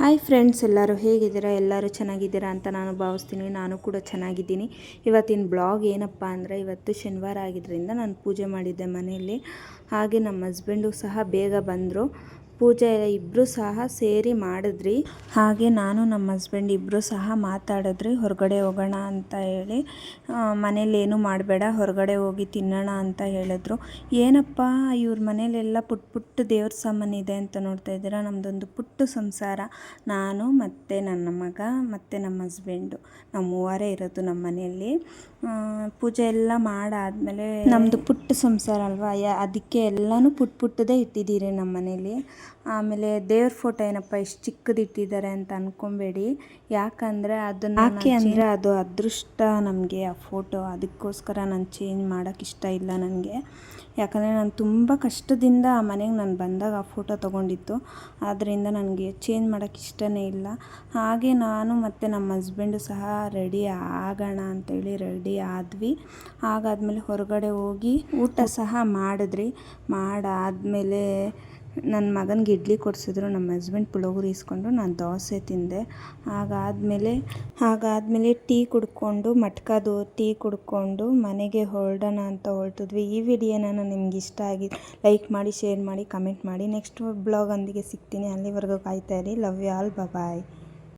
Hi friends, ಎಲ್ಲರೂ ಹೇಗಿದ್ದೀರಾ? ಎಲ್ಲರೂ ಚೆನ್ನಾಗಿದ್ದೀರಾ ಅಂತ ನಾನು ಭಾವಿಸ್ತೀನಿ. ನಾನು ಕೂಡ ಚೆನ್ನಾಗಿದ್ದೀನಿ. ಇವತ್ತಿನ ಬ್ಲಾಗ್ ಏನಪ್ಪ ಅಂದರೆ, ಇವತ್ತು ಶನಿವಾರ ಆಗಿದ್ದರಿಂದ ನಾನು ಪೂಜೆ ಮಾಡಿದ್ದೆ ಮನೆಯಲ್ಲಿ. ಹಾಗೆ ನಮ್ಮ ಹಸ್ಬೆಂಡು ಸಹ ಬೇಗ ಬಂದರು. ಪೂಜೆ ಇಬ್ಬರು ಸಹ ಸೇರಿ ಮಾಡಿದ್ರಿ. ಹಾಗೆ ನಾನು ನಮ್ಮ ಹಸ್ಬೆಂಡ್ ಇಬ್ಬರು ಸಹ ಮಾತಾಡಿದ್ರಿ, ಹೊರಗಡೆ ಹೋಗೋಣ ಅಂತ ಹೇಳಿ. ಮನೇಲಿ ಏನೂ ಮಾಡಬೇಡ, ಹೊರಗಡೆ ಹೋಗಿ ತಿನ್ನೋಣ ಅಂತ ಹೇಳಿದ್ರು. ಏನಪ್ಪ ಇವ್ರ ಮನೇಲೆಲ್ಲ ಪುಟ್ಟ ದೇವ್ರ ಸಾಮಾನಿದೆ ಅಂತ ನೋಡ್ತಾ ಇದ್ದೀರಾ. ನಮ್ಮದೊಂದು ಪುಟ್ಟ ಸಂಸಾರ. ನಾನು ಮತ್ತು ನನ್ನ ಮಗ ಮತ್ತು ನಮ್ಮ ಹಸ್ಬೆಂಡು, ನಾವು ಮೂವರೇ ಇರೋದು ನಮ್ಮ ಮನೆಯಲ್ಲಿ. ಪೂಜೆ ಎಲ್ಲ ಮಾಡಾದಮೇಲೆ, ನಮ್ಮದು ಪುಟ್ಟ ಸಂಸಾರ ಅಲ್ವಾ, ಅದಕ್ಕೆ ಎಲ್ಲನೂ ಪುಟ್ಟದೇ ಇಟ್ಟಿದ್ದೀರಿ ನಮ್ಮ ಮನೇಲಿ. ಆಮೇಲೆ ದೇವ್ರ ಫೋಟೋ ಏನಪ್ಪ ಇಷ್ಟು ಚಿಕ್ಕದು ಇಟ್ಟಿದ್ದಾರೆ ಅಂತ ಅಂದ್ಕೊಬೇಡಿ. ಯಾಕಂದರೆ ಅದು ಅದೃಷ್ಟ ನಮಗೆ ಆ ಫೋಟೋ. ಅದಕ್ಕೋಸ್ಕರ ನಾನು ಚೇಂಜ್ ಮಾಡೋಕ್ಕೆ ಇಷ್ಟ ಇಲ್ಲ ನನಗೆ. ಯಾಕಂದರೆ ನಾನು ತುಂಬ ಕಷ್ಟದಿಂದ ಆ ಮನೆಗೆ ನಾನು ಬಂದಾಗ ಆ ಫೋಟೋ ತೊಗೊಂಡಿತ್ತು. ಆದ್ದರಿಂದ ನನಗೆ ಚೇಂಜ್ ಮಾಡೋಕ್ಕೆ ಇಷ್ಟನೇ ಇಲ್ಲ. ಹಾಗೆ ನಾನು ಮತ್ತು ನಮ್ಮ ಹಸ್ಬೆಂಡು ಸಹ ರೆಡಿ ಆಗೋಣ ಅಂತೇಳಿ ರೆಡಿ ಆದ್ವಿ. ಹಾಗಾದ್ಮೇಲೆ ಹೊರಗಡೆ ಹೋಗಿ ಊಟ ಸಹ ಮಾಡಿದ್ರಿ. ಮಾಡಾದಮೇಲೆ ನನ್ನ ಮಗನಿಗೆ ಇಡ್ಲಿ ಕೊಡಿಸಿದ್ರು, ನಮ್ಮ ಹಸ್ಬೆಂಡ್ ಪುಳಿಯೋಗರೆ ಇಸ್ಕೊಂಡು ನಾನು ದೋಸೆ ತಿಂದೆ. ಹಾಗಾದಮೇಲೆ ಟೀ ಕುಡ್ಕೊಂಡು, ಮಟ್ಕದು ಟೀ ಕುಡ್ಕೊಂಡು ಮನೆಗೆ ಹೊರಡೋಣ ಅಂತ ಹೊರಟಿದ್ವಿ. ಈ ವಿಡಿಯೋನ ನಿಮ್ಗೆ ಇಷ್ಟ ಆಗಿ ಲೈಕ್ ಮಾಡಿ, ಶೇರ್ ಮಾಡಿ, ಕಮೆಂಟ್ ಮಾಡಿ. ನೆಕ್ಸ್ಟ್ ಬ್ಲಾಗೊಂದಿಗೆ ಸಿಗ್ತೀನಿ. ಅಲ್ಲಿವರೆಗೂ ಕಾಯ್ತಾ ಇರಿ. Love you all. ಬಾಯ್.